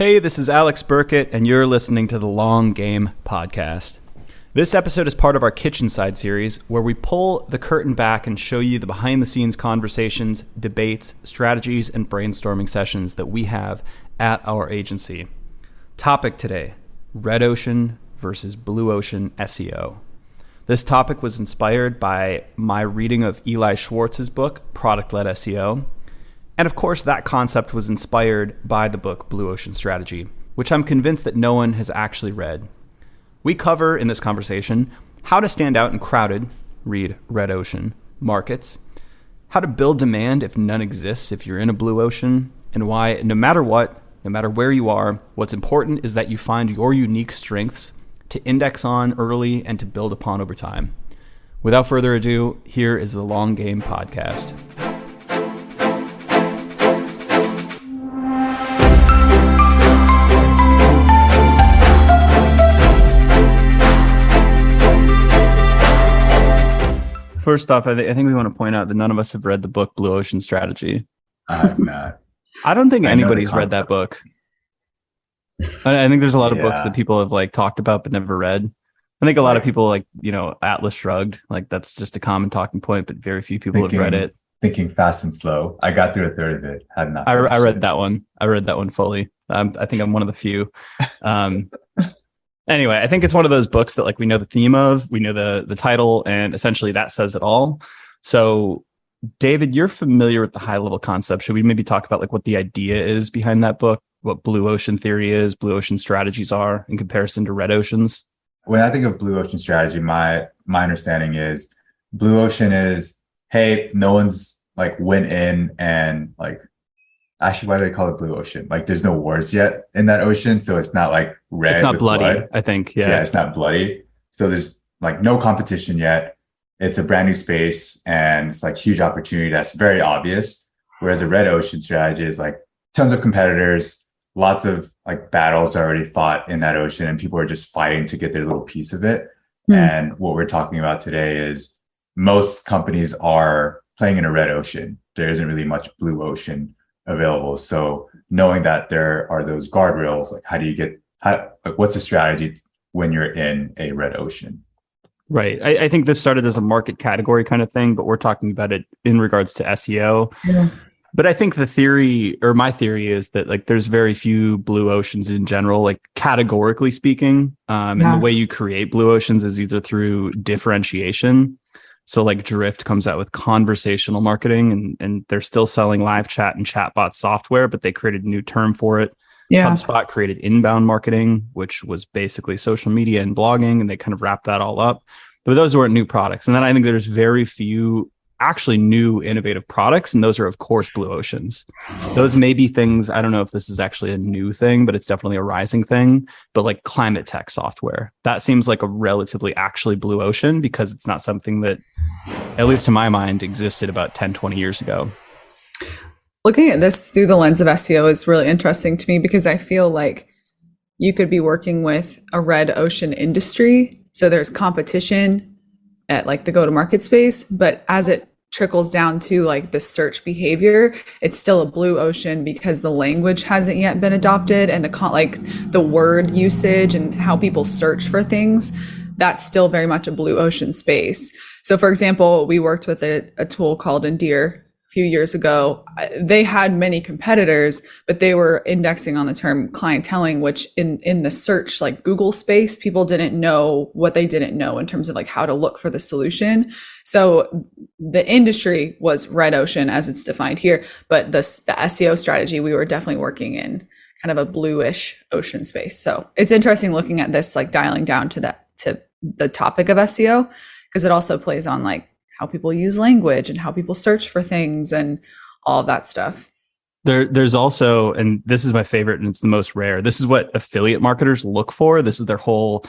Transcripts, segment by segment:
Hey, this is Alex Burkett, and you're listening to the Long Game Podcast. This episode is part of our Kitchen Side series, where we pull the curtain back and show you the behind-the-scenes conversations, debates, strategies, and brainstorming sessions that we have at our agency. Topic today, red ocean versus blue ocean SEO. This topic was inspired by my reading of Eli Schwartz's book, Product-Led SEO. And of course, that concept was inspired by the book Blue Ocean Strategy, which I'm convinced that no one has actually read. We cover in this conversation how to stand out in crowded, read red ocean, markets, how to build demand if none exists if you're in a blue ocean, and why no matter what, no matter where you are, what's important is that you find your unique strengths to index on early and to build upon over time. Without further ado, here is the Long Game Podcast. First off, I think we want to point out that none of us have read the book Blue Ocean Strategy. I have not. I don't think anybody's read that book. I think there's a lot of books that people have talked about but never read. I think a lot of people Atlas Shrugged, that's just a common talking point, but very few people have read it. Thinking Fast and Slow. I got through a third of it. Had not. I read that one. I read that one fully. I think I'm one of the few. Anyway, I think it's one of those books that we know the theme of, we know the title, and essentially that says it all. So, David, you're familiar with the high level concept. Should we maybe talk about what the idea is behind that book, what blue ocean theory is, blue ocean strategies are in comparison to red oceans? When I think of blue ocean strategy, my understanding is blue ocean is, hey, no one's went in and actually, why do they call it blue ocean? There's no wars yet in that ocean, so it's not red. It's not bloody, blood. I think. Yeah, it's not bloody. So there's no competition yet. It's a brand new space, and it's huge opportunity that's very obvious. Whereas a red ocean strategy is tons of competitors, lots of battles already fought in that ocean, and people are just fighting to get their little piece of it. And what we're talking about today is most companies are playing in a red ocean. There isn't really much blue ocean available. So knowing that there are those guardrails, what's the strategy when you're in a red ocean? Right. I think this started as a market category kind of thing, but we're talking about it in regards to SEO. Yeah. But I think the theory, or my theory, is that there's very few blue oceans in general, categorically speaking. And the way you create blue oceans is either through differentiation. So Drift comes out with conversational marketing, and they're still selling live chat and chatbot software, but they created a new term for it. Yeah. HubSpot created inbound marketing, which was basically social media and blogging, and they kind of wrapped that all up. But those weren't new products. And then I think there's very few actually new innovative products, and those are of course blue oceans. Those may be things, I don't know if this is actually a new thing, but it's definitely a rising thing. But climate tech software, that seems like a relatively actually blue ocean, because it's not something that, at least to my mind, existed about 10, 20 years ago. Looking at this through the lens of SEO is really interesting to me, because I feel like you could be working with a red ocean industry. So there's competition at the go-to-market space, but as it trickles down to the search behavior, it's still a blue ocean because the language hasn't yet been adopted, and the word usage and how people search for things, that's still very much a blue ocean space. So for example, we worked with a tool called Endear a few years ago. They had many competitors, but they were indexing on the term clienteling, which in the search Google space, people didn't know what they didn't know in terms of how to look for the solution. So the industry was red ocean as it's defined here, but the SEO strategy, we were definitely working in kind of a bluish ocean space. So it's interesting looking at this, dialing down to the topic of SEO, because it also plays on how people use language and how people search for things and all of that stuff. There's also, and this is my favorite and it's the most rare, this is what affiliate marketers look for. This is their whole,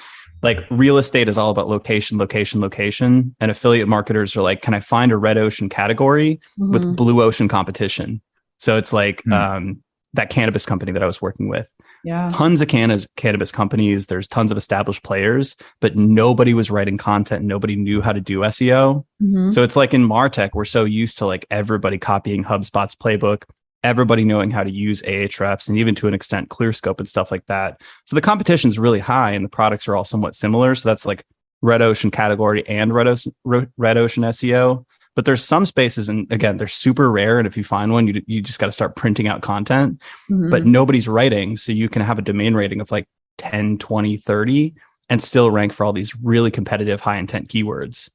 real estate is all about location, location, location. And affiliate marketers are can I find a red ocean category with blue ocean competition? So it's that cannabis company that I was working with. Yeah. Tons of cannabis companies. There's tons of established players, but nobody was writing content. Nobody knew how to do SEO. So it's in MarTech, we're so used to everybody copying HubSpot's playbook, everybody knowing how to use Ahrefs and even to an extent ClearScope and stuff like that. So the competition is really high and the products are all somewhat similar. So that's like red ocean category and red ocean SEO. But there's some spaces, and again, they're super rare. And if you find one, you just got to start printing out content, but nobody's writing. So you can have a domain rating of like 10, 20, 30 and still rank for all these really competitive high intent keywords.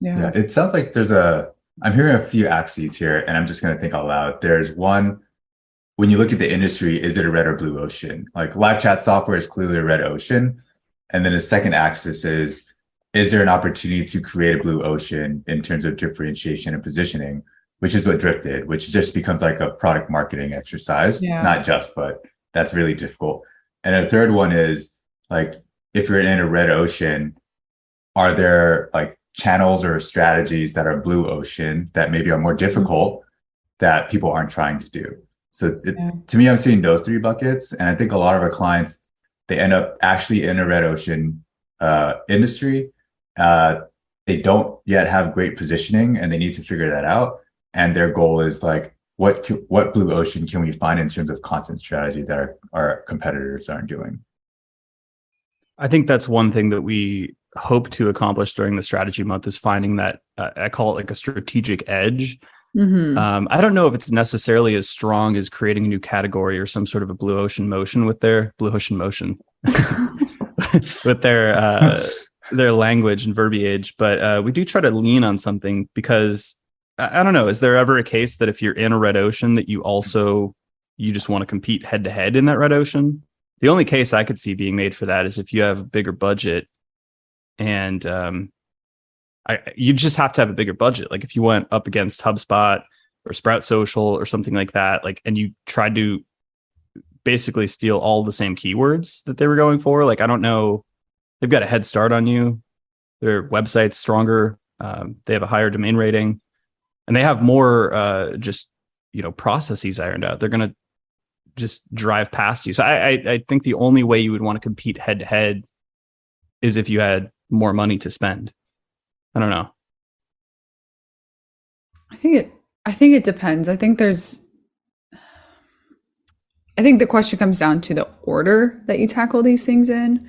Yeah, it sounds like I'm hearing a few axes here, and I'm just going to think out loud. There's one, when you look at the industry, is it a red or blue ocean? Like live chat software is clearly a red ocean. And then the second axis is there an opportunity to create a blue ocean in terms of differentiation and positioning, which is what Drift did, which just becomes like a product marketing exercise, not just, but that's really difficult. And a third one is like, if you're in a red ocean, are there like channels or strategies that are blue ocean that maybe are more difficult that people aren't trying to do? So to me, I'm seeing those three buckets. And I think a lot of our clients, they end up actually in a red ocean industry. They don't yet have great positioning and they need to figure that out. And their goal is like, what blue ocean can we find in terms of content strategy that our competitors aren't doing? I think that's one thing that we hope to accomplish during the strategy month is finding that I call it like a strategic edge. I don't know if it's necessarily as strong as creating a new category or some sort of a blue ocean motion with their with their language and verbiage, but we do try to lean on something because I don't know, is there ever a case that if you're in a red ocean that you just want to compete head to head in that red ocean? The only case I could see being made for that is if you have a bigger budget and you just have to have a bigger budget. Like if you went up against HubSpot or Sprout Social or something like that, like, and you tried to basically steal all the same keywords that they were going for, like, I don't know, they've got a head start on you. Their website's stronger. They have a higher domain rating and they have more processes ironed out. They're going to just drive past you. So I think the only way you would want to compete head to head is if you had more money to spend. I don't know. I think it depends. I think the question comes down to the order that you tackle these things in.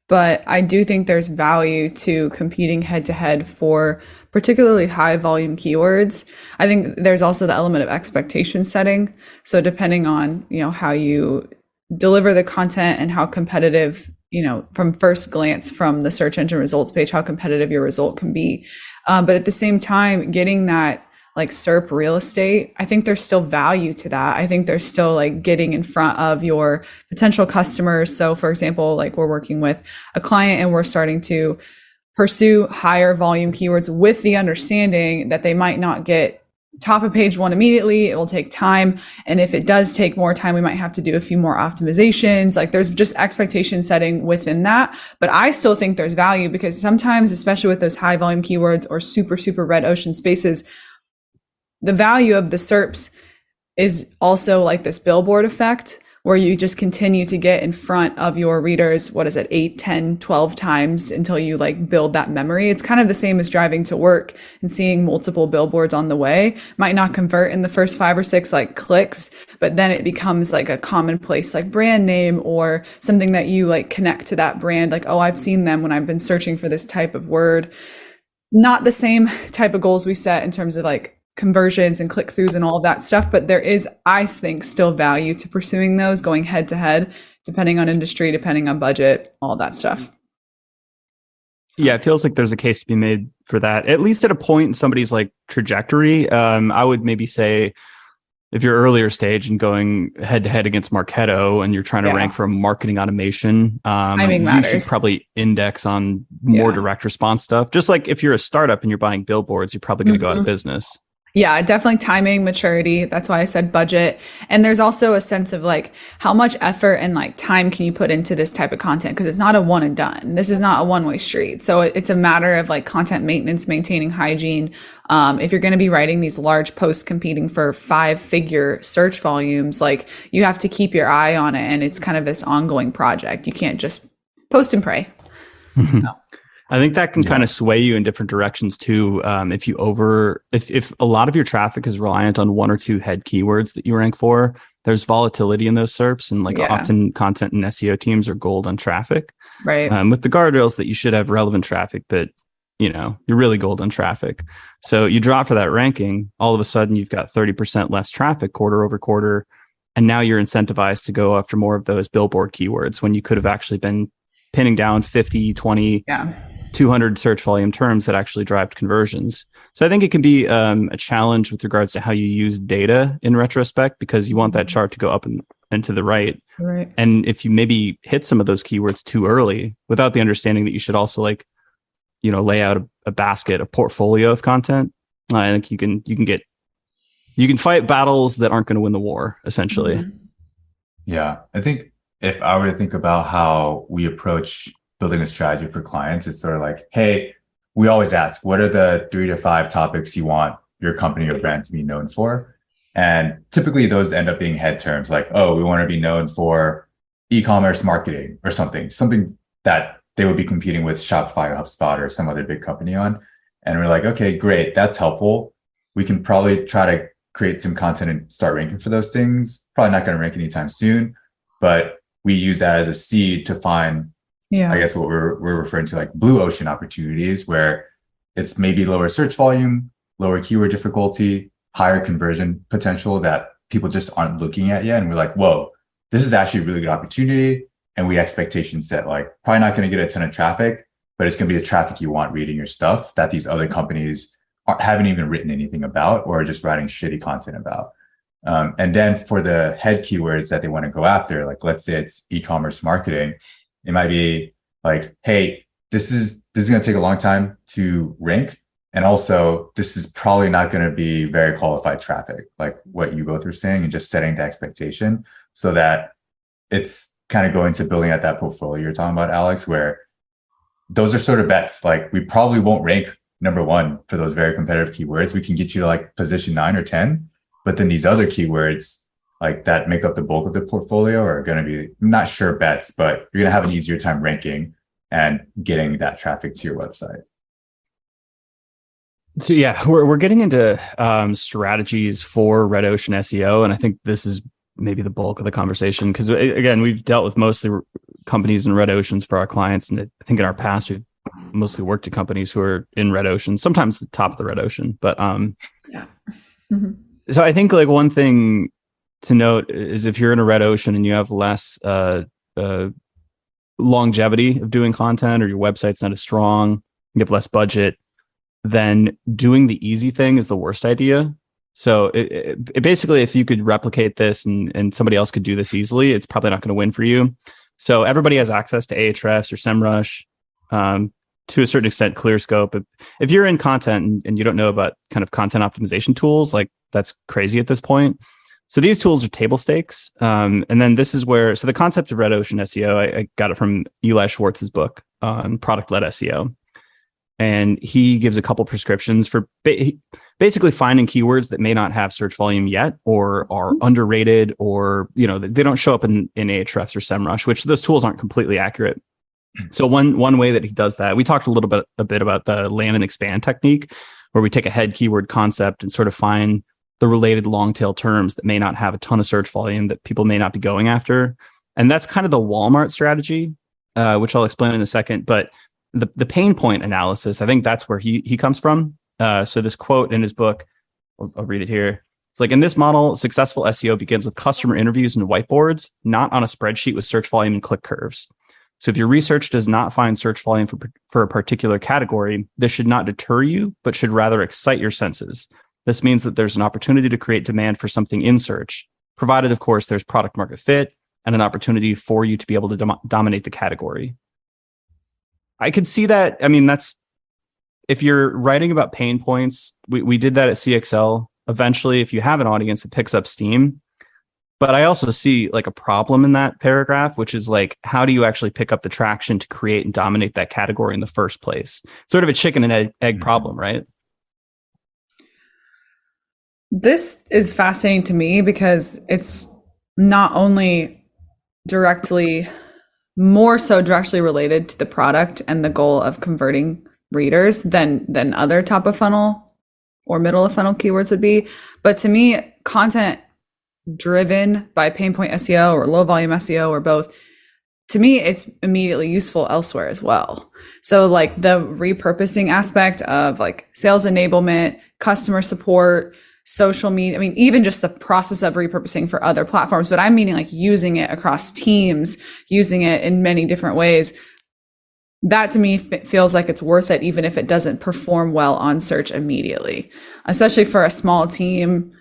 But I do think there's value to competing head to head for particularly high volume keywords. I think there's also the element of expectation setting. So depending on, how you deliver the content and how competitive, from first glance from the search engine results page, how competitive your result can be. But at the same time, getting that like SERP real estate, I think there's still value to that. I think there's still like getting in front of your potential customers. So for example, like we're working with a client and we're starting to pursue higher volume keywords with the understanding that they might not get top of page one immediately. It will take time. And if it does take more time, we might have to do a few more optimizations. Like there's just expectation setting within that. But I still think there's value because sometimes, especially with those high volume keywords or super, super red ocean spaces, the value of the SERPs is also like this billboard effect where you just continue to get in front of your readers, 8, 10, 12 times until you like build that memory. It's kind of the same as driving to work and seeing multiple billboards on the way. Might not convert in the first 5 or 6 like clicks, but then it becomes like a commonplace like brand name or something that you like connect to that brand. Like, oh, I've seen them when I've been searching for this type of word. Not the same type of goals we set in terms of like conversions and click-throughs and all of that stuff. But there is, I think, still value to pursuing those, going head to head, depending on industry, depending on budget, all that stuff. Yeah, it feels like there's a case to be made for that, at least at a point in somebody's like trajectory. I would maybe say if you're earlier stage and going head to head against Marketo and you're trying to rank for marketing automation, you should probably index on more direct response stuff. Just like if you're a startup and you're buying billboards, you're probably going to go out of business. Yeah, definitely timing, maturity. That's why I said budget. And there's also a sense of like, how much effort and like time can you put into this type of content? Because it's not a one and done. This is not a one-way street. So it's a matter of like content maintenance, maintaining hygiene. If you're going to be writing these large posts competing for 5-figure search volumes, like you have to keep your eye on it. And it's kind of this ongoing project. You can't just post and pray. So. I think that can Yeah. kind of sway you in different directions too. If a lot of your traffic is reliant on one or two head keywords that you rank for, there's volatility in those SERPs, and like Yeah. often content and SEO teams are gold on traffic. Right. With the guardrails that you should have relevant traffic, but you're really gold on traffic. So you drop for that ranking, all of a sudden you've got 30% less traffic quarter over quarter. And now you're incentivized to go after more of those billboard keywords when you could have actually been pinning down 50, 20, Yeah. 200 search volume terms that actually drive conversions. So I think it can be a challenge with regards to how you use data in retrospect, because you want that chart to go up and to the right. Right. And if you maybe hit some of those keywords too early without the understanding that you should also lay out a basket, a portfolio of content, I think you can fight battles that aren't going to win the war, essentially. Mhm. Yeah. I think if I were to think about how we approach building a strategy for clients, it's sort of like, hey, we always ask, what are the 3 to 5 topics you want your company or brand to be known for? And typically those end up being head terms like, oh, we want to be known for e-commerce marketing or something that they would be competing with Shopify or HubSpot or some other big company on. And we're like, okay, great. That's helpful. We can probably try to create some content and start ranking for those things. Probably not going to rank anytime soon, but we use that as a seed to find, I guess, what we're referring to like blue ocean opportunities, where it's maybe lower search volume, lower keyword difficulty, higher conversion potential that people just aren't looking at yet. And we're like, whoa, this is actually a really good opportunity. And we expectation set, like, probably not going to get a ton of traffic, but it's going to be the traffic you want reading your stuff that these other companies haven't even written anything about or are just writing shitty content about. And then for the head keywords that they want to go after, like let's say it's e-commerce marketing, it might be like, hey, this is going to take a long time to rank. And also, this is probably not going to be very qualified traffic, like what you both were saying, and just setting the expectation so that it's kind of going to building out that portfolio you're talking about, Alex, where those are sort of bets. Like we probably won't rank number 1 for those very competitive keywords. We can get you to like position 9 or 10, but then these other keywords like that make up the bulk of the portfolio are going to be not sure bets, but you're going to have an easier time ranking and getting that traffic to your website. So yeah, we're getting into strategies for red ocean SEO, and I think this is maybe the bulk of the conversation, because again, we've dealt with mostly companies in red oceans for our clients, and I think in our past we've mostly worked at companies who are in red ocean, sometimes the top of the red ocean. But Yeah. Mm-hmm. so I think like one thing to note is if you're in a red ocean and you have less longevity of doing content, or your website's not as strong, you have less budget, then doing the easy thing is the worst idea. So it basically, if you could replicate this and somebody else could do this easily, it's probably not going to win for you. So everybody has access to Ahrefs or SEMrush, to a certain extent, ClearScope. If you're in content and you don't know about kind of content optimization tools, like that's crazy at this point. So these tools are table stakes. And then this is where, so the concept of red ocean SEO, I got it from Eli Schwartz's book on product-led SEO. And he gives a couple prescriptions for basically finding keywords that may not have search volume yet, or are underrated, or they don't show up in Ahrefs or SEMrush, which those tools aren't completely accurate. So one way that he does that, we talked a bit about the land and expand technique, where we take a head keyword concept and sort of find the related long tail terms that may not have a ton of search volume that people may not be going after. And that's kind of the Walmart strategy, which I'll explain in a second. But the pain point analysis, I think that's where he comes from. So this quote in his book, I'll read it here. It's like, in this model, successful SEO begins with customer interviews and whiteboards, not on a spreadsheet with search volume and click curves. So if your research does not find search volume for a particular category, this should not deter you, but should rather excite your senses. This means that there's an opportunity to create demand for something in search, provided, of course, there's product market fit and an opportunity for you to be able to dominate the category. I could see that. I mean, that's, if you're writing about pain points, we did that at CXL. Eventually, if you have an audience, it picks up steam. But I also see like a problem in that paragraph, which is like, how do you actually pick up the traction to create and dominate that category in the first place? Sort of a chicken and egg problem, right? This is fascinating to me because it's not only directly more so directly related to the product and the goal of converting readers than other top of funnel or middle of funnel keywords would be. But to me, content driven by pain point SEO or low volume SEO or both, to me, it's immediately useful elsewhere as well. So like the repurposing aspect of like sales enablement, customer support, social media, I mean, even just the process of repurposing for other platforms, but I'm meaning like using it across teams, using it in many different ways. That to me feels like it's worth it, even if it doesn't perform well on search immediately, especially for a small team,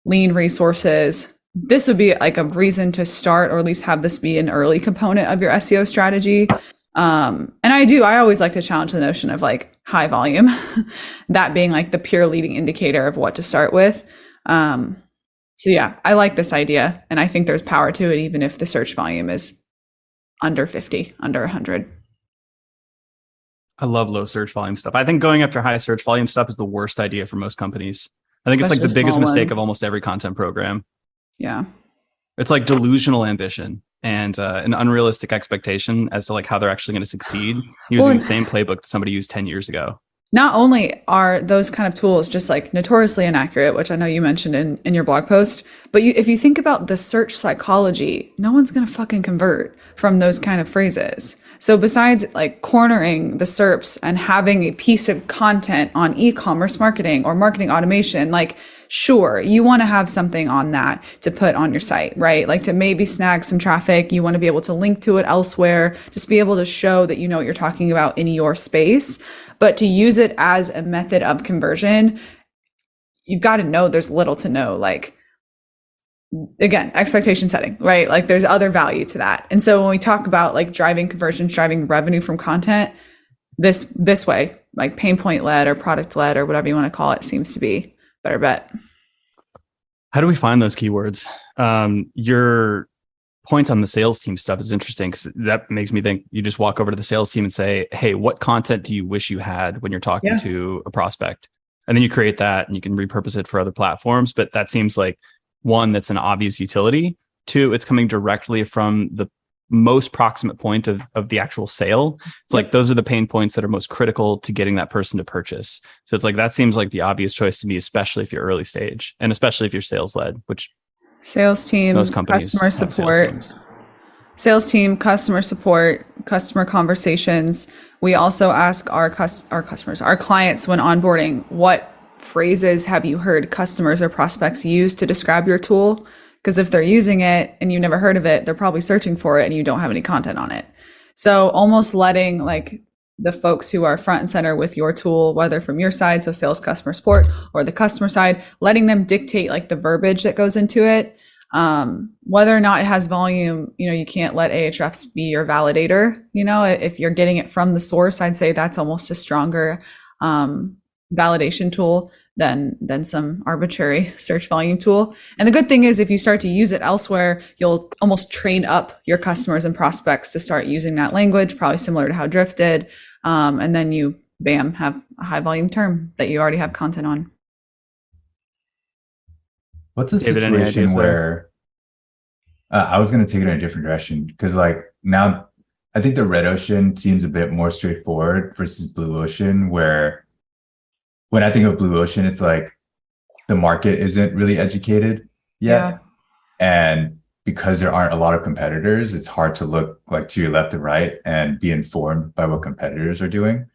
lean resources. This would be like a reason to start, or at least have this be an early component of your SEO strategy. And I always like to challenge the notion of like high volume, that being like the pure leading indicator of what to start with. So yeah, I like this idea, and I think there's power to it, even if the search volume is under 50, under 100. I love low search volume stuff. I think going after high search volume stuff is the worst idea for most companies. I think it's like the biggest mistake of almost every content program. Yeah. It's like delusional ambition and an unrealistic expectation as to like how they're actually going to succeed using the same playbook that somebody used 10 years ago. Not only are those kind of tools just like notoriously inaccurate, which I know you mentioned in your blog post, but if you think about the search psychology, no one's going to fucking convert from those kind of phrases. So besides like cornering the SERPs and having a piece of content on e-commerce marketing or marketing automation, like sure, you want to have something on that to put on your site, right? Like to maybe snag some traffic. You want to be able to link to it elsewhere, just be able to show that you know what you're talking about in your space. But to use it as a method of conversion, you've got to know there's little to no, like, again, expectation setting, right? Like there's other value to that. And so when we talk about like driving conversions, driving revenue from content, this way, like pain point led or product led or whatever you want to call it, seems to be better bet. How do we find those keywords? Your point on the sales team stuff is interesting because that makes me think you just walk over to the sales team and say, hey, what content do you wish you had when you're talking to a prospect? And then you create that and you can repurpose it for other platforms. But that seems like one, that's an obvious utility. Two, it's coming directly from the most proximate point of the actual sale. It's like those are the pain points that are most critical to getting that person to purchase. So it's like that seems like the obvious choice to me, especially if you're early stage and especially if you're sales led, which sales team, customer support, sales team, customer support, customer conversations. We also ask our customers, our clients when onboarding, what phrases have you heard customers or prospects use to describe your tool? Because if they're using it and you've never heard of it, they're probably searching for it and you don't have any content on it. So almost letting like the folks who are front and center with your tool, whether from your side, so sales, customer support, or the customer side, letting them dictate like the verbiage that goes into it. Whether or not it has volume, you can't let Ahrefs be your validator. If you're getting it from the source, I'd say that's almost a stronger validation tool than some arbitrary search volume tool. And the good thing is if you start to use it elsewhere, you'll almost train up your customers and prospects to start using that language, probably similar to how Drift did. And then you, bam, have a high volume term that you already have content on. What's a situation where I was going to take it in a different direction because like now I think the red ocean seems a bit more straightforward versus blue ocean, where when I think of blue ocean, it's like the market isn't really educated yet. Yeah. And because there aren't a lot of competitors, it's hard to look like to your left and right and be informed by what competitors are doing.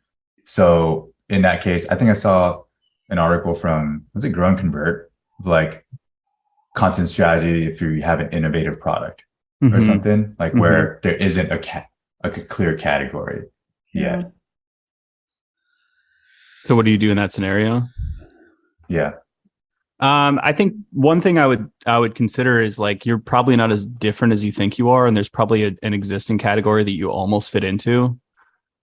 So in that case, I think I saw an article from, was it Grow and Convert, like content strategy if you have an innovative product or something, like where there isn't a clear category yet. So what do you do in that scenario? Yeah. I think one thing I would consider is like you're probably not as different as you think you are, and there's probably an existing category that you almost fit into.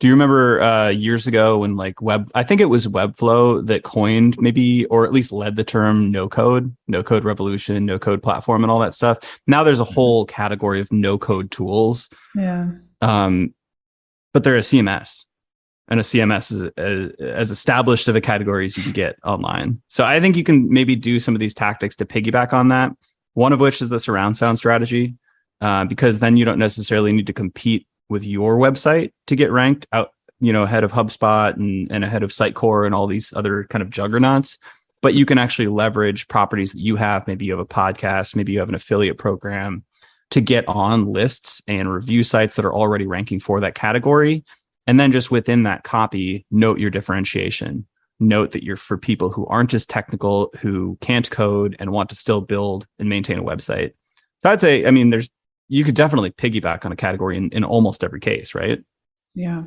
Do you remember years ago when like I think it was Webflow that coined maybe, or at least led the term no code revolution, no code platform and all that stuff. Now there's a whole category of no code tools. Yeah. But they're a CMS. And a CMS is as established of a category as you can get online. So I think you can maybe do some of these tactics to piggyback on that. One of which is the surround sound strategy, because then you don't necessarily need to compete with your website to get ranked out, ahead of HubSpot and ahead of Sitecore and all these other kind of juggernauts. But you can actually leverage properties that you have. Maybe you have a podcast, maybe you have an affiliate program to get on lists and review sites that are already ranking for that category. And then just within that copy, note your differentiation. Note that you're for people who aren't just technical, who can't code and want to still build and maintain a website. So I'd say, you could definitely piggyback on a category in almost every case, right? Yeah.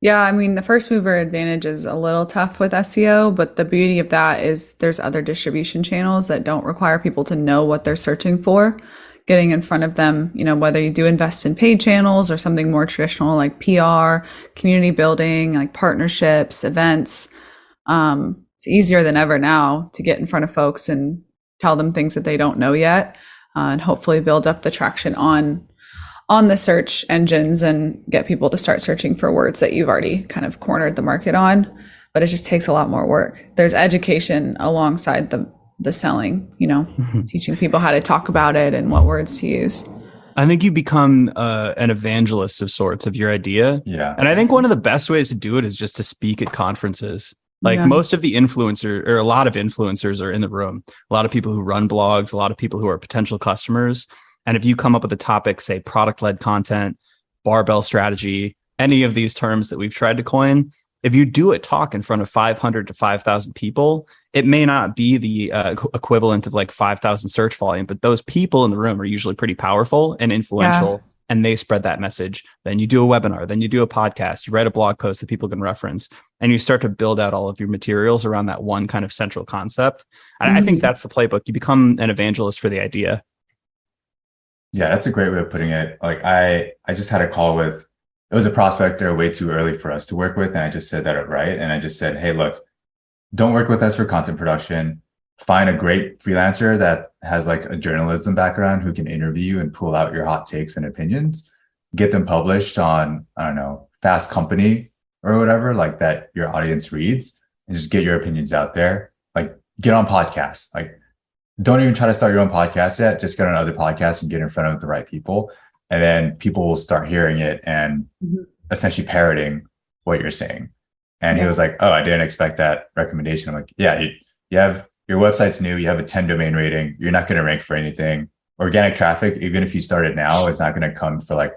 Yeah, the first mover advantage is a little tough with SEO, but the beauty of that is there's other distribution channels that don't require people to know what they're searching for. Getting in front of them, whether you do invest in paid channels or something more traditional like PR, community building, like partnerships, events. It's easier than ever now to get in front of folks and tell them things that they don't know yet, and hopefully build up the traction on the search engines and get people to start searching for words that you've already kind of cornered the market on. But it just takes a lot more work. There's education alongside the selling, teaching people how to talk about it and what words to use. I think you become an evangelist of sorts of your idea. Yeah. And I think one of the best ways to do it is just to speak at conferences. Like most of the influencer or a lot of influencers are in the room. A lot of people who run blogs, a lot of people who are potential customers. And if you come up with a topic, say product-led content, barbell strategy, any of these terms that we've tried to coin, if you do a talk in front of 500 to 5,000 people, it may not be the equivalent of like 5,000 search volume, but those people in the room are usually pretty powerful and influential, and they spread that message. Then you do a webinar, then you do a podcast, you write a blog post that people can reference, and you start to build out all of your materials around that one kind of central concept. And I think that's the playbook. You become an evangelist for the idea. Yeah, that's a great way of putting it. Like I just had a call with, it was a prospect they're way too early for us to work with. And I just said that outright. And I just said, hey, look, don't work with us for content production. Find a great freelancer that has like a journalism background who can interview and pull out your hot takes and opinions. Get them published on, I don't know, Fast Company or whatever, like that your audience reads, and just get your opinions out there. Like get on podcasts. Like don't even try to start your own podcast yet. Just get on other podcasts and get in front of the right people. And then people will start hearing it and essentially parroting what you're saying. And he was like, oh, I didn't expect that recommendation. I'm like, yeah, you have your website's new. You have a 10 domain rating. You're not going to rank for anything. Organic traffic, even if you start it now, is not going to come for like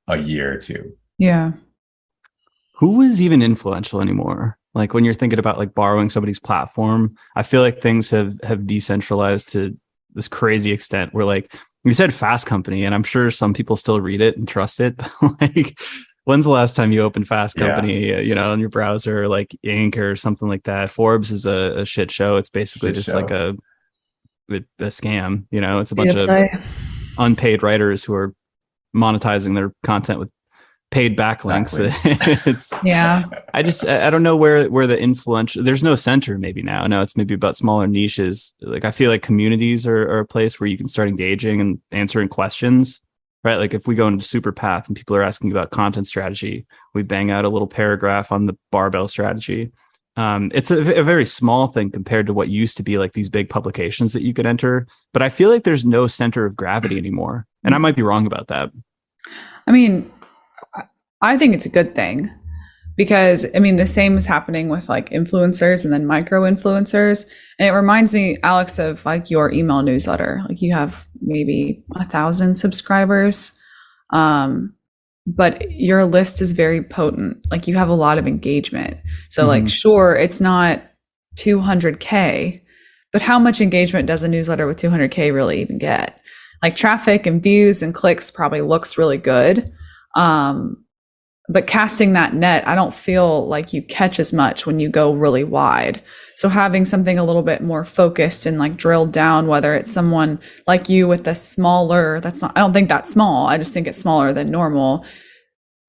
a year or two. Yeah. Who is even influential anymore? Like when you're thinking about like borrowing somebody's platform, I feel like things have decentralized to this crazy extent where like you said Fast Company, and I'm sure some people still read it and trust it. But like, when's the last time you opened Fast Company, on your browser, like Inc. or something like that? Forbes is a shit show. It's basically like a scam. It's a bunch of unpaid writers who are monetizing their content with paid backlinks. I don't know where the influential, there's no center maybe now. No, it's maybe about smaller niches. Like I feel like communities are a place where you can start engaging and answering questions, right? Like if we go into Superpath and people are asking about content strategy, we bang out a little paragraph on the barbell strategy. It's a very small thing compared to what used to be like these big publications that you could enter, but I feel like there's no center of gravity anymore. And I might be wrong about that. I think it's a good thing because the same is happening with like influencers and then micro influencers. And it reminds me, Alex, of like your email newsletter. Like you have maybe 1,000 subscribers, but your list is very potent. Like you have a lot of engagement. So like, sure, it's not 200K, but how much engagement does a newsletter with 200K really even get? Like traffic and views and clicks probably looks really good. But casting that net, I don't feel like you catch as much when you go really wide. So having something a little bit more focused and like drilled down, whether it's someone like you with a smaller, I don't think that's small. I just think it's smaller than normal,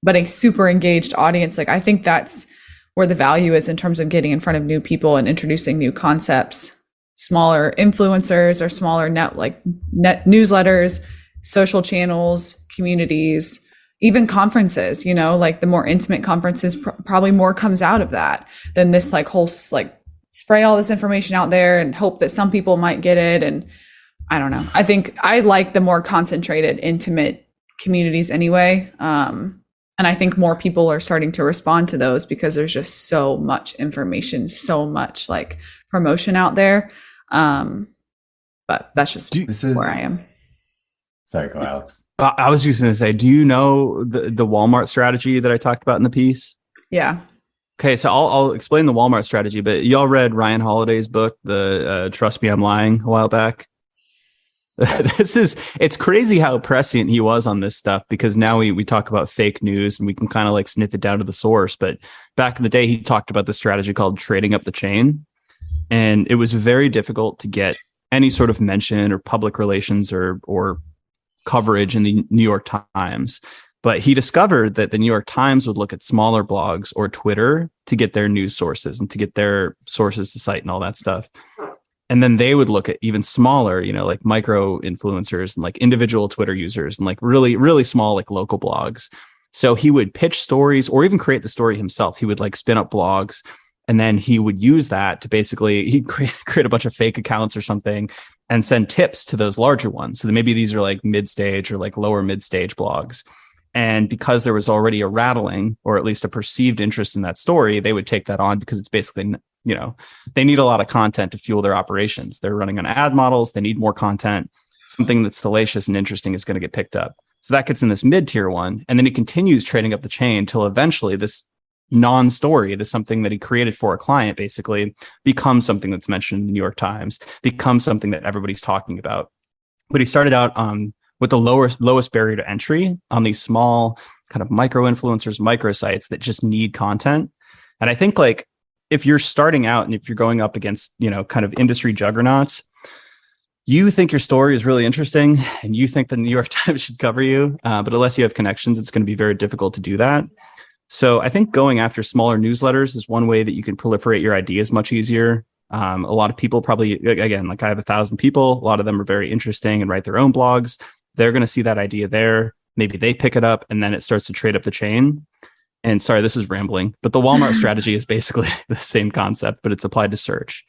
but a super engaged audience. Like I think that's where the value is in terms of getting in front of new people and introducing new concepts. Smaller influencers or smaller net newsletters, social channels, communities, even conferences, like the more intimate conferences, probably more comes out of that than this like whole like spray all this information out there and hope that some people might get it. And I don't know. I think I like the more concentrated, intimate communities anyway. And I think more people are starting to respond to those because there's just so much information, so much like promotion out there. But that's just where I am. Sorry, go Alex. I was just going to say, do you know the Walmart strategy that I talked about in the piece? Yeah. Okay, so I'll explain the Walmart strategy, but y'all read Ryan Holiday's book, the Trust Me, I'm Lying, a while back? It's crazy how prescient he was on this stuff, because now we talk about fake news and we can kind of like sniff it down to the source. But back in the day, he talked about the strategy called trading up the chain. And it was very difficult to get any sort of mention or public relations or coverage in the New York Times. But he discovered that the New York Times would look at smaller blogs or Twitter to get their news sources and to get their sources to cite and all that stuff. And then they would look at even smaller, like micro influencers and like individual Twitter users and like really, really small, like local blogs. So he would pitch stories or even create the story himself. He would like spin up blogs, and then he would use that to basically he'd create a bunch of fake accounts or something and send tips to those larger ones. So maybe these are like mid-stage or like lower mid-stage blogs. And because there was already a rattling or at least a perceived interest in that story, they would take that on because it's basically, they need a lot of content to fuel their operations. They're running on ad models. They need more content. Something that's salacious and interesting is going to get picked up. So that gets in this mid-tier one. And then it continues trading up the chain until eventually this non-story, this something that he created for a client, basically becomes something that's mentioned in the New York Times, becomes something that everybody's talking about. But he started out with the lowest barrier to entry on these small kind of micro influencers, micro sites that just need content. And I think like if you're starting out and if you're going up against, kind of industry juggernauts, you think your story is really interesting and you think the New York Times should cover you. But unless you have connections, it's going to be very difficult to do that. So I think going after smaller newsletters is one way that you can proliferate your ideas much easier. A lot of people probably, again, like I have 1,000 people, a lot of them are very interesting and write their own blogs. They're going to see that idea there. Maybe they pick it up and then it starts to trade up the chain. And sorry, this is rambling, but the Walmart strategy is basically the same concept, but it's applied to search.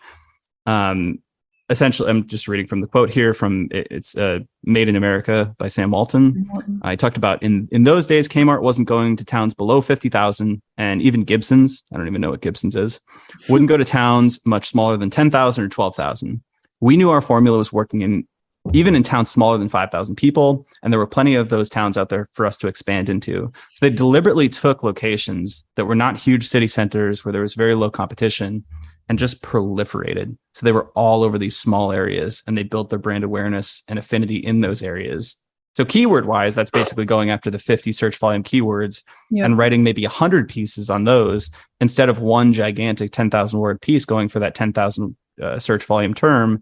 Essentially, I'm just reading from the quote here from it's Made in America by Sam Walton. I talked about in those days, Kmart wasn't going to towns below 50,000, and even Gibson's, I don't even know what Gibson's is, wouldn't go to towns much smaller than 10,000 or 12,000. We knew our formula was working even in towns smaller than 5,000 people, and there were plenty of those towns out there for us to expand into. So they deliberately took locations that were not huge city centers where there was very low competition and just proliferated. So they were all over these small areas and they built their brand awareness and affinity in those areas. So keyword wise, that's basically going after the 50 search volume keywords and writing maybe 100 pieces on those instead of one gigantic 10,000 word piece going for that 10,000 search volume term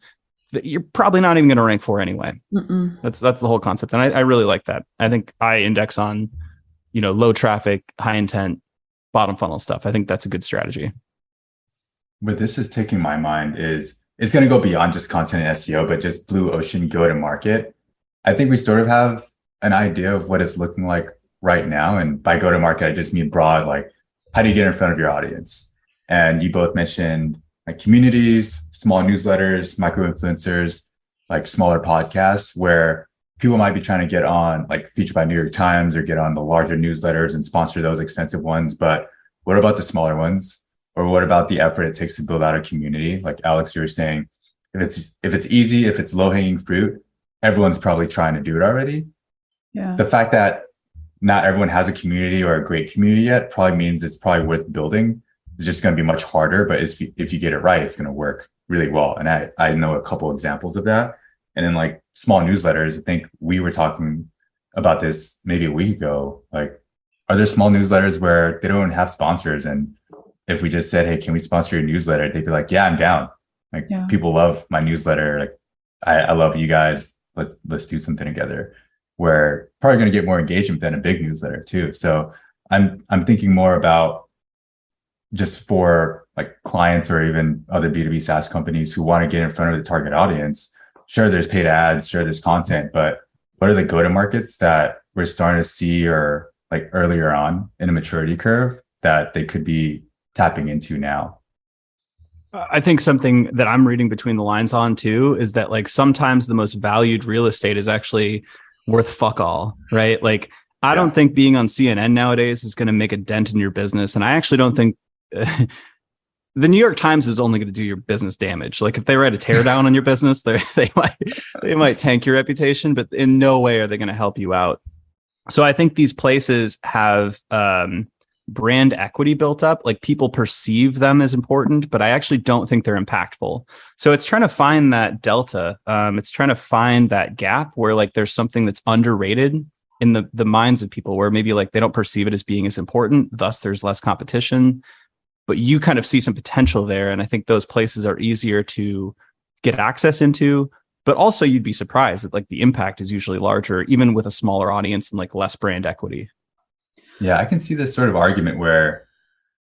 that you're probably not even going to rank for anyway. That's the whole concept. And I really like that. I think I index on, low traffic, high intent, bottom funnel stuff. I think that's a good strategy. What this is taking my mind is it's going to go beyond just content and SEO, but just blue ocean go to market. I think we sort of have an idea of what it's looking like right now. And by go to market, I just mean broad, like how do you get in front of your audience? And you both mentioned like communities, small newsletters, micro influencers, like smaller podcasts where people might be trying to get on, like featured by New York Times or get on the larger newsletters and sponsor those expensive ones. But what about the smaller ones? Or what about the effort it takes to build out a community? Like Alex, you were saying, if it's easy, if it's low hanging fruit, everyone's probably trying to do it already. Yeah. The fact that not everyone has a community or a great community yet probably means it's probably worth building. It's just going to be much harder, but if you get it right, it's going to work really well. And I know a couple examples of that. And then like small newsletters, I think we were talking about this maybe a week ago. Like, are there small newsletters where they don't have sponsors? And if we just said, hey, can we sponsor your newsletter? They'd be like, yeah, I'm down. Like people love my newsletter. Like I love you guys. Let's do something together. We're probably going to get more engagement than a big newsletter too. So I'm thinking more about just for like clients or even other B2B SaaS companies who want to get in front of the target audience. Sure, there's paid ads, sure, there's content, but what are the go-to-markets that we're starting to see or like earlier on in a maturity curve that they could be tapping into now? I think something that I'm reading between the lines on too is that like sometimes the most valued real estate is actually worth fuck all, right? Like, I don't think being on CNN nowadays is going to make a dent in your business. And I actually don't think the New York Times is only going to do your business damage. Like, if they write a teardown on your business, they might tank your reputation, but in no way are they going to help you out. So I think these places have brand equity built up. Like, people perceive them as important, but I actually don't think they're impactful. So it's trying to find that delta. It's trying to find that gap where like there's something that's underrated in the minds of people, where maybe like they don't perceive it as being as important. Thus, there's less competition, but you kind of see some potential there. And I think those places are easier to get access into. But also, you'd be surprised that like the impact is usually larger, even with a smaller audience and like less brand equity. Yeah, I can see this sort of argument where,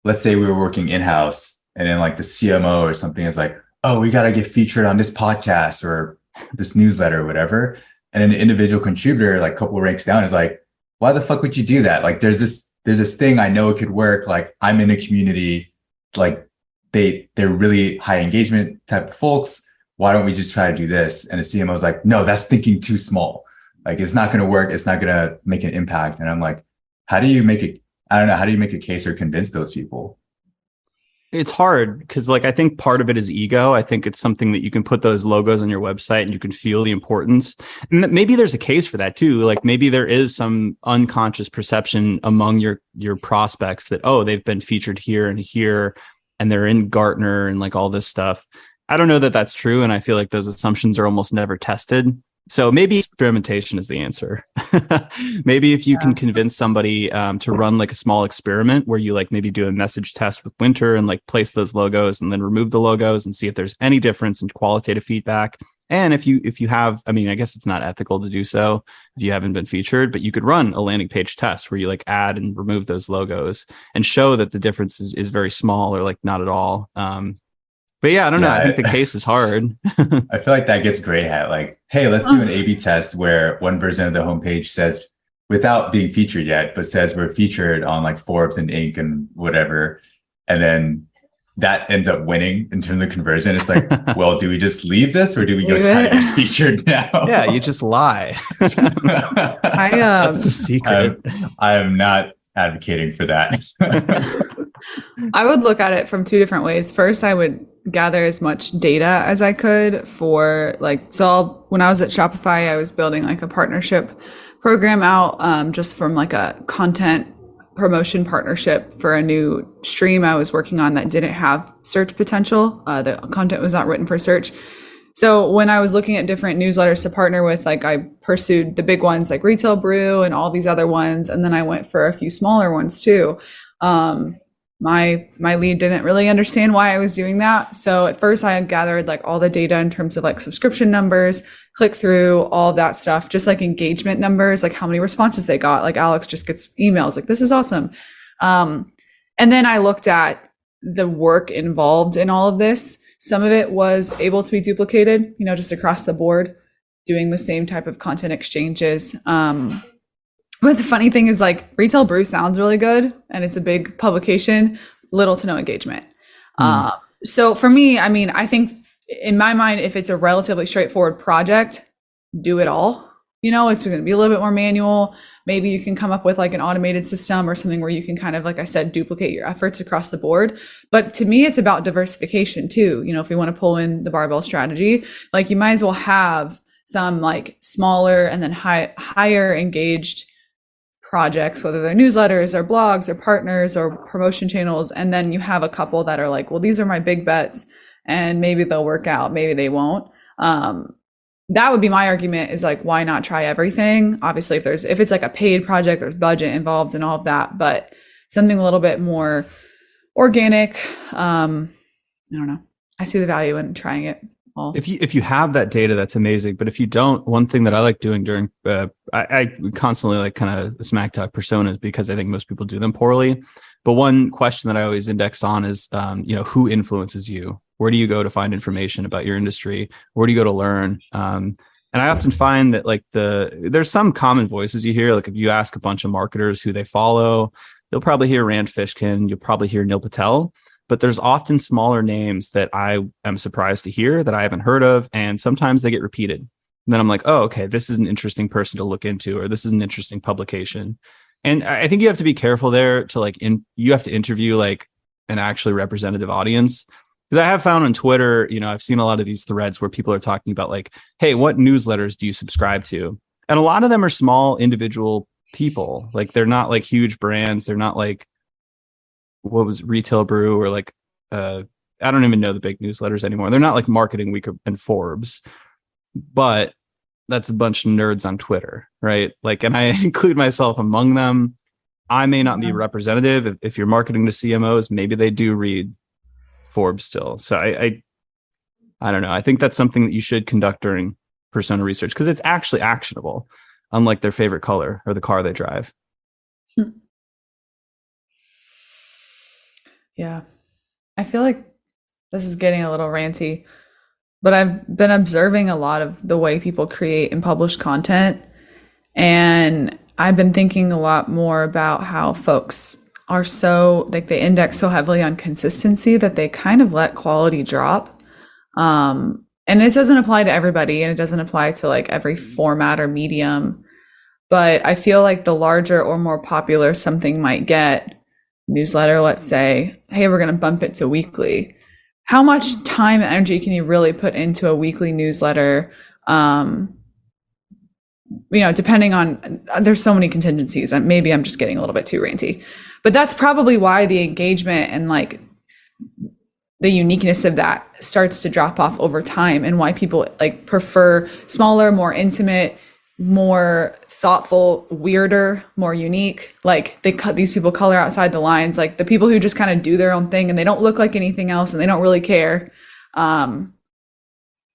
let's say we were working in-house and then like the CMO or something is like, oh, we got to get featured on this podcast or this newsletter or whatever. And an individual contributor, like a couple of ranks down, is like, why the fuck would you do that? Like, there's this thing, I know it could work. Like, I'm in a community, like they're really high engagement type of folks. Why don't we just try to do this? And the CMO is like, no, that's thinking too small. Like, it's not going to work. It's not going to make an impact. And I'm like, how do you make it? I don't know. How do you make a case or convince those people? It's hard because like I think part of it is ego. I think it's something that you can put those logos on your website and you can feel the importance. And maybe there's a case for that too. Like, maybe there is some unconscious perception among your prospects that, oh, they've been featured here and they're in Gartner and like all this stuff. I don't know that that's true. And I feel like those assumptions are almost never tested. So maybe experimentation is the answer. Maybe if you can convince somebody to run like a small experiment where you like maybe do a message test with Winter and like place those logos and then remove the logos and see if there's any difference in qualitative feedback. And if you have, I mean, I guess it's not ethical to do so if you haven't been featured, but you could run a landing page test where you like add and remove those logos and show that the difference is very small or like not at all. But yeah, I don't know. I think the case is hard. I feel like that gets gray hat. Like, hey, let's do an A/B test where one version of the homepage says, without being featured yet, but says we're featured on like Forbes and Inc. and whatever. And then that ends up winning in terms of conversion. It's like, well, do we just leave this or do we go try to get featured now? Yeah, you just lie. That's the secret. I am not advocating for that. I would look at it from two different ways. First, I would gather as much data as I could for like, when I was at Shopify, I was building like a partnership program out just from like a content promotion partnership for a new stream I was working on that didn't have search potential. The content was not written for search. So when I was looking at different newsletters to partner with, like I pursued the big ones like Retail Brew and all these other ones. And then I went for a few smaller ones too. My lead didn't really understand why I was doing that. So at first I had gathered like all the data in terms of like subscription numbers, click through, all of that stuff, just like engagement numbers, like how many responses they got. Like Alex just gets emails like, this is awesome. And then I looked at the work involved in all of this. Some of it was able to be duplicated, just across the board, doing the same type of content exchanges. But the funny thing is like Retail Brew sounds really good and it's a big publication, little to no engagement. So for me, I mean, I think in my mind, if it's a relatively straightforward project, do it all. It's going to be a little bit more manual. Maybe you can come up with like an automated system or something where you can kind of, like I said, duplicate your efforts across the board. But to me, it's about diversification too. If we want to pull in the barbell strategy, like you might as well have some like smaller and then higher engaged projects, whether they're newsletters or blogs or partners or promotion channels. And then you have a couple that are like, well, these are my big bets and maybe they'll work out, maybe they won't. That would be my argument, is like, why not try everything? Obviously, if it's like a paid project, there's budget involved and all of that, but something a little bit more organic. I don't know. I see the value in trying it all. If you have that data, that's amazing. But if you don't, one thing that I like doing during, I constantly like kind of smack talk personas because I think most people do them poorly. But one question that I always indexed on is, who influences you? Where do you go to find information about your industry? Where do you go to learn? And I often find that like there's some common voices you hear. Like if you ask a bunch of marketers who they follow, you'll probably hear Rand Fishkin. You'll probably hear Neil Patel. But there's often smaller names that I am surprised to hear that I haven't heard of. And sometimes they get repeated. And then I'm like, oh, okay, this is an interesting person to look into, or this is an interesting publication. And I think you have to be careful there to like, you have to interview like an actually representative audience. Because I have found on Twitter, I've seen a lot of these threads where people are talking about like, hey, what newsletters do you subscribe to? And a lot of them are small individual people. Like they're not like huge brands. They're not like, what was Retail Brew or like, I don't even know the big newsletters anymore. They're not like Marketing Week and Forbes, but that's a bunch of nerds on Twitter, right? Like, and I include myself among them. I may not be representative. If you're marketing to CMOs, maybe they do read Forbes still. So I don't know. I think that's something that you should conduct during persona research because it's actually actionable, unlike their favorite color or the car they drive. Yeah. I feel like this is getting a little ranty, but I've been observing a lot of the way people create and publish content. And I've been thinking a lot more about how folks are so, like, they index so heavily on consistency that they kind of let quality drop. And this doesn't apply to everybody, and it doesn't apply to like every format or medium. But I feel like the larger or more popular something might get, newsletter, let's say, hey, we're going to bump it to weekly. How much time and energy can you really put into a weekly newsletter? Depending on, there's so many contingencies, and maybe I'm just getting a little bit too ranty, but that's probably why the engagement and like the uniqueness of that starts to drop off over time, and why people like prefer smaller, more intimate, more thoughtful, weirder, more unique. Like these people color outside the lines, like the people who just kind of do their own thing and they don't look like anything else and they don't really care.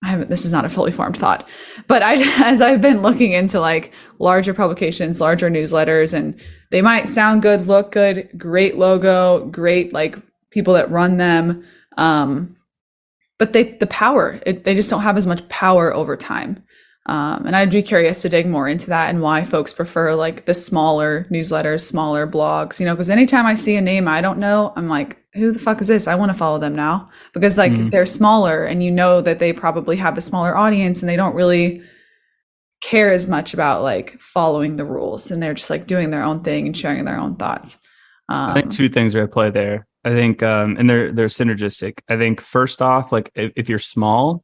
This is not a fully formed thought, but as I've been looking into like larger publications, larger newsletters, and they might sound good, look good, great logo, great like people that run them. But they just don't have as much power over time. And I'd be curious to dig more into that and why folks prefer like the smaller newsletters, smaller blogs, because anytime I see a name I don't know, I'm like, who the fuck is this? I want to follow them now, because like they're smaller and that they probably have a smaller audience and they don't really care as much about like following the rules, and they're just like doing their own thing and sharing their own thoughts. I think two things are at play there. I think, and they're synergistic. I think first off, like if you're small,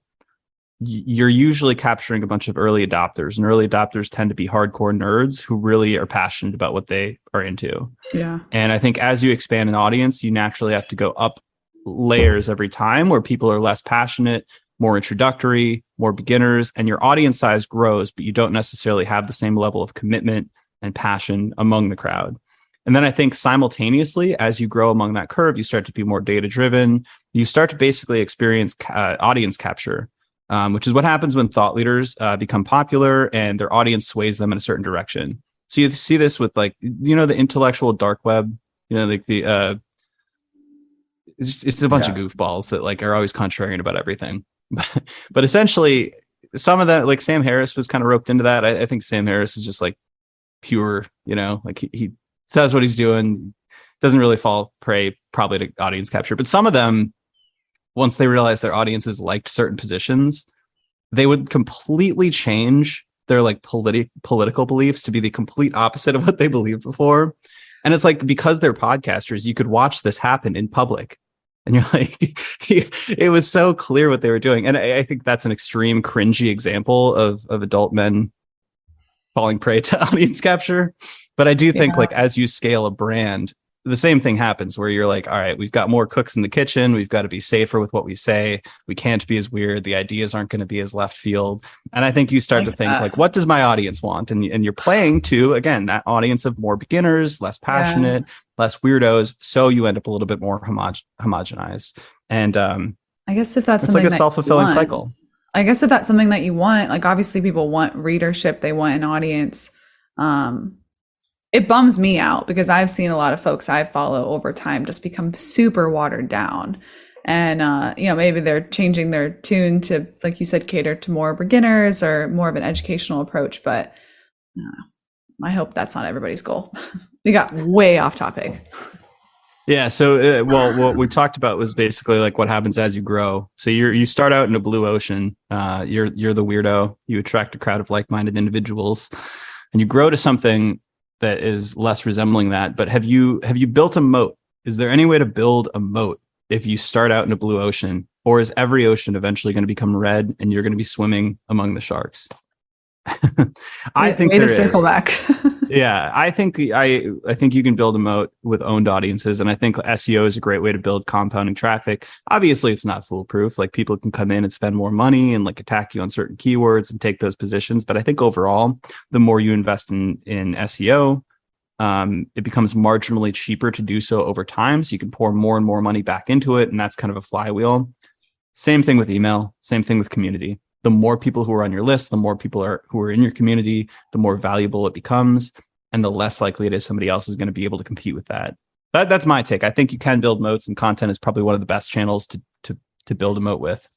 you're usually capturing a bunch of early adopters, and early adopters tend to be hardcore nerds who really are passionate about what they are into. Yeah. And I think as you expand an audience, you naturally have to go up layers every time where people are less passionate, more introductory, more beginners, and your audience size grows, but you don't necessarily have the same level of commitment and passion among the crowd. And then I think simultaneously, as you grow among that curve, you start to be more data driven. You start to basically experience audience capture. Which is what happens when thought leaders become popular and their audience sways them in a certain direction. So you see this with like, the intellectual dark web, like it's a bunch of goofballs that like are always contrarian about everything. But essentially some of that, like Sam Harris was kind of roped into that. I think Sam Harris is just like pure, like he says what he's doing, doesn't really fall prey probably to audience capture. But some of them, once they realized their audiences liked certain positions, they would completely change their like political beliefs to be the complete opposite of what they believed before. And it's like, because they're podcasters, you could watch this happen in public. And you're like, it was so clear what they were doing. And I think that's an extreme cringy example of adult men falling prey to audience capture. But I do think like as you scale a brand, the same thing happens where you're like, all right, we've got more cooks in the kitchen. We've got to be safer with what we say. We can't be as weird. The ideas aren't going to be as left field. And I think you start to think like, what does my audience want? And you're playing to, again, that audience of more beginners, less passionate, less weirdos. So you end up a little bit more homogenized. And I guess if that's it's something like a self-fulfilling cycle. I guess if that's something that you want, like obviously people want readership, they want an audience. It bums me out because I've seen a lot of folks I follow over time just become super watered down. And, maybe they're changing their tune to, like you said, cater to more beginners or more of an educational approach. But I hope that's not everybody's goal. We got way off topic. Yeah. So, well, what we talked about was basically like what happens as you grow. So you start out in a blue ocean. You're the weirdo. You attract a crowd of like-minded individuals, and you grow to something that is less resembling that. But have you built a moat? Is there any way to build a moat if you start out in a blue ocean, or is every ocean eventually going to become red and you're going to be swimming among the sharks? I think Way there to circle is. back. Yeah, I think you can build a moat with owned audiences, and I think SEO is a great way to build compounding traffic. Obviously, it's not foolproof. Like people can come in and spend more money and like attack you on certain keywords and take those positions. But I think overall, the more you invest in SEO, it becomes marginally cheaper to do so over time. So you can pour more and more money back into it, and that's kind of a flywheel. Same thing with email. Same thing with community. The more people who are on your list, the more people who are in your community, the more valuable it becomes, and the less likely it is somebody else is going to be able to compete with that. That's my take. I think you can build moats, and content is probably one of the best channels to build a moat with.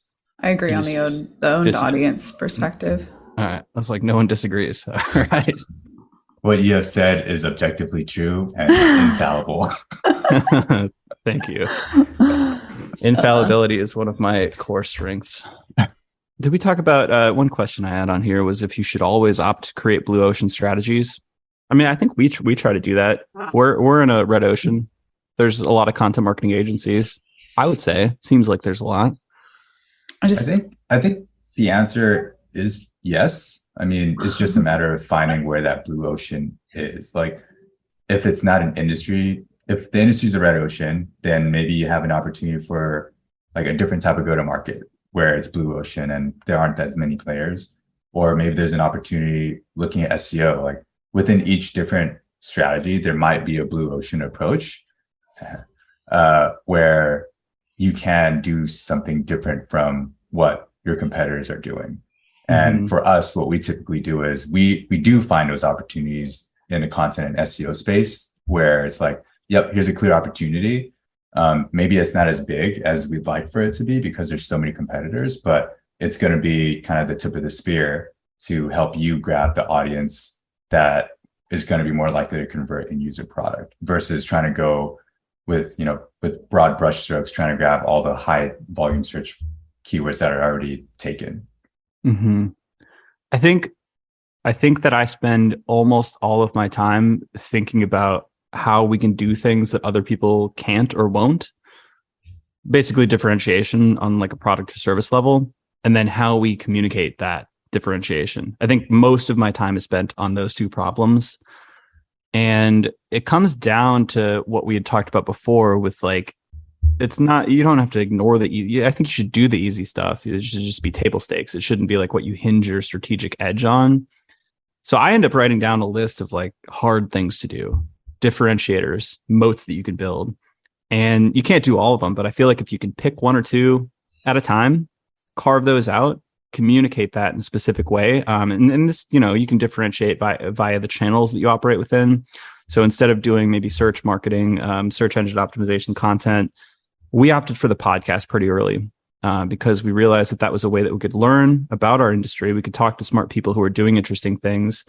I agree on the owned audience perspective. All right, that's like no one disagrees. All right. What you have said is objectively true and infallible. Thank you. Infallibility is one of my core strengths. Did we talk about one question I had on here was if you should always opt to create blue ocean strategies? I mean, I think we try to do that. We're in a red ocean. There's a lot of content marketing agencies. I would say seems like there's a lot. I think the answer is yes. I mean, it's just a matter of finding where that blue ocean is. Like, if it's not an industry, if the industry is a red ocean, then maybe you have an opportunity for like a different type of go-to-market where it's blue ocean and there aren't as many players. Or maybe there's an opportunity looking at SEO, like within each different strategy, there might be a blue ocean approach where you can do something different from what your competitors are doing. And for us, what we typically do is we do find those opportunities in the content and SEO space where it's like, yep, here's a clear opportunity. Maybe it's not as big as we'd like for it to be because there's so many competitors, but it's going to be kind of the tip of the spear to help you grab the audience that is going to be more likely to convert and use your product versus trying to go with broad brushstrokes, trying to grab all the high volume search keywords that are already taken. Mm-hmm. I think that I spend almost all of my time thinking about how we can do things that other people can't or won't. Basically differentiation on like a product or service level, and then how we communicate that differentiation. I think most of my time is spent on those two problems. And it comes down to what we had talked about before with like, it's not, you don't have to ignore the easy. I think you should do the easy stuff. It should just be table stakes. It shouldn't be like what you hinge your strategic edge on. So I end up writing down a list of like hard things to do, differentiators, moats that you can build. And you can't do all of them, but I feel like if you can pick one or two at a time, carve those out, communicate that in a specific way. And this, you can differentiate via the channels that you operate within. So instead of doing maybe search marketing, search engine optimization content, we opted for the podcast pretty early because we realized that was a way that we could learn about our industry. We could talk to smart people who are doing interesting things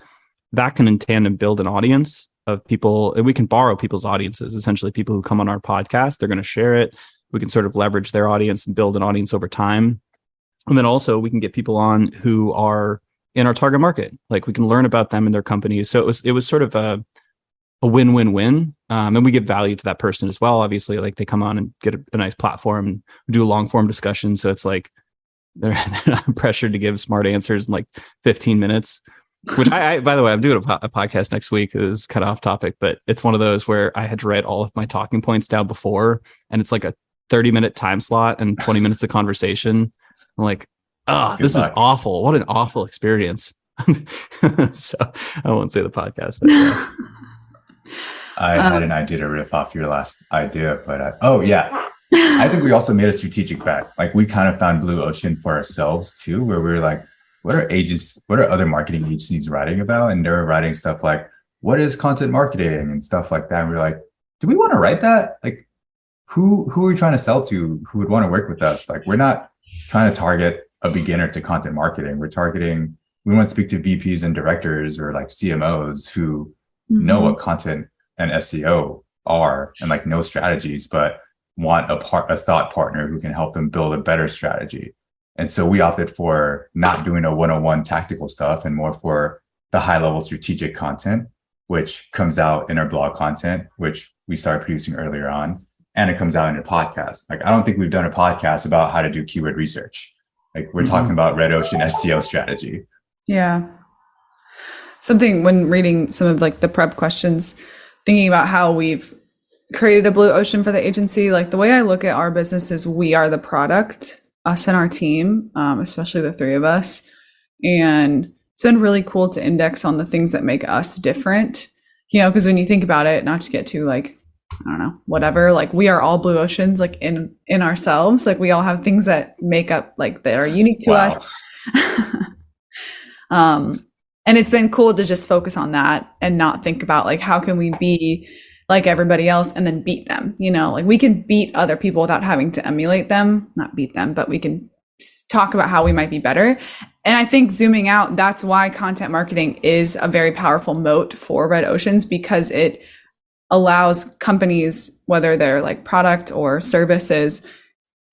that can in tandem build an audience of people. And we can borrow people's audiences, essentially people who come on our podcast, they're going to share it. We can sort of leverage their audience and build an audience over time. And then also we can get people on who are in our target market. Like we can learn about them and their companies. So it was sort of a win-win-win. And we give value to that person as well. Obviously, like they come on and get a nice platform and do a long form discussion. So it's like they're not pressured to give smart answers in like 15 minutes, which I by the way, I'm doing a podcast next week. It is kind of off topic, but it's one of those where I had to write all of my talking points down before. And it's like a 30-minute time slot and 20 minutes of conversation. I'm like, this is awful. What an awful experience. So I won't say the podcast, but yeah. I had an idea to riff off your last idea, but I think we also made a strategic bet. Like we kind of found blue ocean for ourselves too, where we were like, what are other marketing agencies writing about? And they were writing stuff like, what is content marketing and stuff like that. And we were like, do we want to write that? Like who are we trying to sell to who would want to work with us? Like we're not trying to target a beginner to content marketing. We want to speak to VPs and directors or like CMOs who know what content and SEO are and like no strategies, but want a thought partner who can help them build a better strategy. And so we opted for not doing a 101 tactical stuff and more for the high level strategic content, which comes out in our blog content, which we started producing earlier on. And it comes out in a podcast. Like, I don't think we've done a podcast about how to do keyword research. Like, we're talking about red ocean SEO strategy. Yeah. Something when reading some of like the prep questions, thinking about how we've created a blue ocean for the agency, like the way I look at our business is we are the product, us and our team, especially the three of us. And it's been really cool to index on the things that make us different, you know, because when you think about it, not to get too like, I don't know, whatever, like we are all blue oceans, like in ourselves, like we all have things that make up, like that are unique to us. And it's been cool to just focus on that and not think about like, how can we be like everybody else and then beat them, you know, like we can beat other people without having to emulate them, not beat them, but we can talk about how we might be better. And I think zooming out, that's why content marketing is a very powerful moat for red oceans, because it allows companies, whether they're like product or services,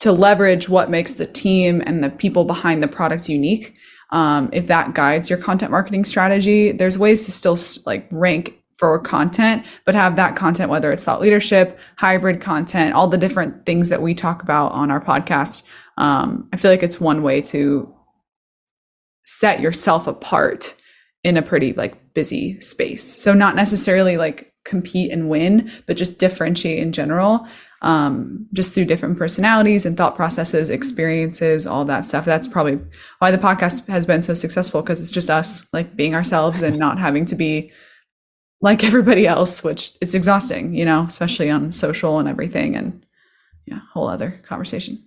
to leverage what makes the team and the people behind the product unique. If that guides your content marketing strategy, there's ways to still like rank for content, but have that content, whether it's thought leadership, hybrid content, all the different things that we talk about on our podcast. I feel like it's one way to set yourself apart in a pretty like busy space. So not necessarily like compete and win, but just differentiate in general, just through different personalities and thought processes, experiences, all that stuff. That's probably why the podcast has been so successful, because it's just us like being ourselves and not having to be like everybody else, which is exhausting, you know, especially on social and everything. And yeah, whole other conversation.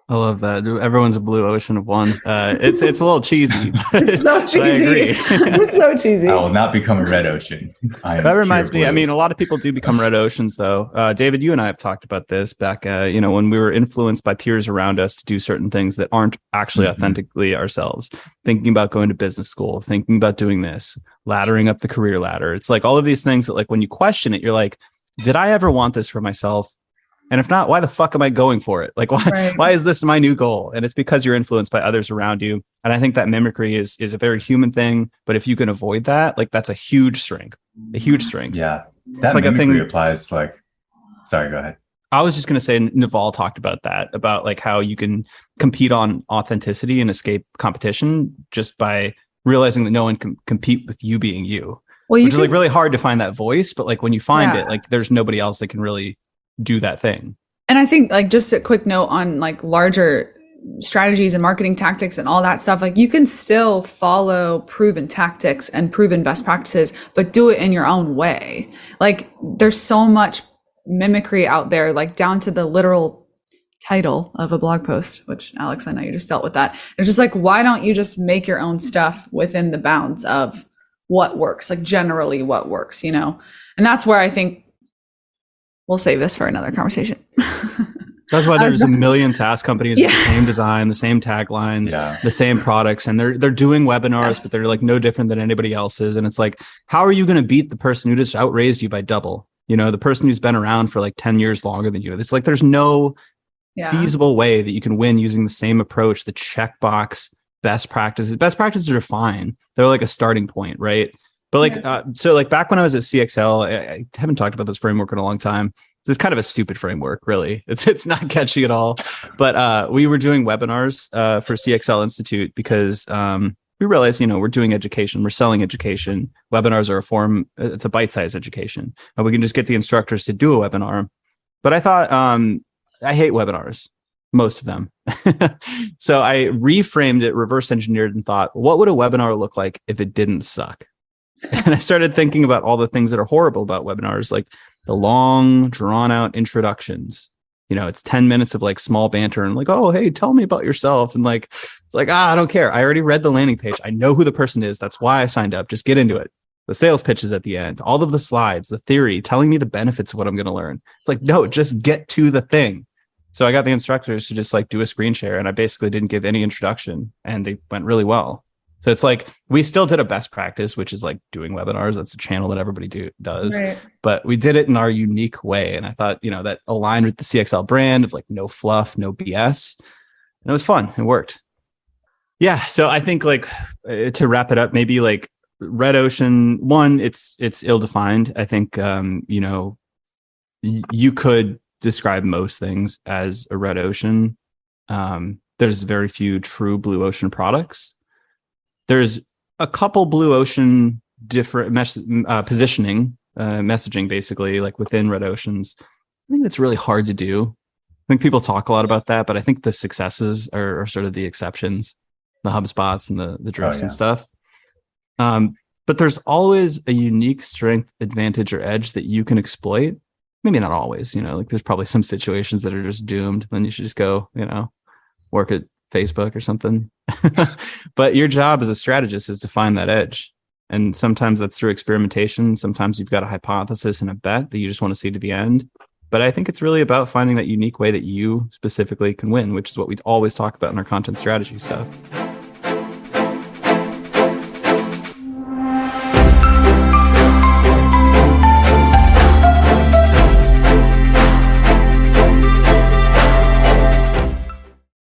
I love that. Everyone's a blue ocean of one. It's a little cheesy. It's so cheesy. I agree. It's so cheesy. I will not become a red ocean. That reminds me. I mean, a lot of people do become red oceans, though. David, you and I have talked about this back, when we were influenced by peers around us to do certain things that aren't actually authentically ourselves. Thinking about going to business school, thinking about doing this, laddering up the career ladder. It's like all of these things that, like, when you question it, you're like, did I ever want this for myself? And if not, why the fuck am I going for it? Like, why is this my new goal? And it's because you're influenced by others around you. And I think that mimicry is a very human thing. But if you can avoid that, like, that's a huge strength. Yeah. That like mimicry applies like, sorry, go ahead. I was just going to say, Naval talked about that, about like how you can compete on authenticity and escape competition just by realizing that no one can compete with you being you. Well, which is like really hard to find that voice. But like when you find it, like there's nobody else that can really do that thing. And I think, like, just a quick note on like larger strategies and marketing tactics and all that stuff, like you can still follow proven tactics and proven best practices, but do it in your own way. Like there's so much mimicry out there, like down to the literal title of a blog post, which Alex, I know you just dealt with that. It's just like, why don't you just make your own stuff within the bounds of what works, like generally what works, you know? And that's where I think we'll save this for another conversation. That's why there's a million SaaS companies with the same design, the same taglines, the same products, and they're doing webinars, but they're like no different than anybody else's. And it's like, how are you going to beat the person who just outraised you by double? You know, the person who's been around for like 10 years longer than you. It's like there's no feasible way that you can win using the same approach, the checkbox best practices. Best practices are fine. They're like a starting point, right? But like, so like back when I was at CXL, I haven't talked about this framework in a long time. It's kind of a stupid framework, really. It's not catchy at all. But we were doing webinars for CXL Institute because we realized, we're doing education, we're selling education. Webinars are it's a bite-sized education. And we can just get the instructors to do a webinar. But I thought, I hate webinars, most of them. So I reframed it, reverse engineered, and thought, what would a webinar look like if it didn't suck? And I started thinking about all the things that are horrible about webinars, like the long, drawn out introductions. It's 10 minutes of like small banter and like, oh, hey, tell me about yourself. And like, it's like, I don't care. I already read the landing page. I know who the person is. That's why I signed up. Just get into it. The sales pitches at the end, all of the slides, the theory, telling me the benefits of what I'm going to learn. It's like, no, just get to the thing. So I got the instructors to just like do a screen share, and I basically didn't give any introduction, and they went really well. So it's like we still did a best practice, which is like doing webinars. That's a channel that everybody does. Right. But we did it in our unique way. And I thought, that aligned with the CXL brand of like no fluff, no BS. And it was fun. It worked. Yeah. So I think like to wrap it up, maybe like red ocean, one, it's ill-defined. I think, you could describe most things as a red ocean. There's very few true blue ocean products. There's a couple blue ocean different positioning, messaging, basically, like within red oceans. I think that's really hard to do. I think people talk a lot about that, but I think the successes are sort of the exceptions, the HubSpots and the drifts and stuff. But there's always a unique strength, advantage, or edge that you can exploit. Maybe not always, like there's probably some situations that are just doomed. Then you should just go, work at Facebook or something. But your job as a strategist is to find that edge. And sometimes that's through experimentation. Sometimes you've got a hypothesis and a bet that you just want to see to the end. But I think it's really about finding that unique way that you specifically can win, which is what we always talk about in our content strategy stuff.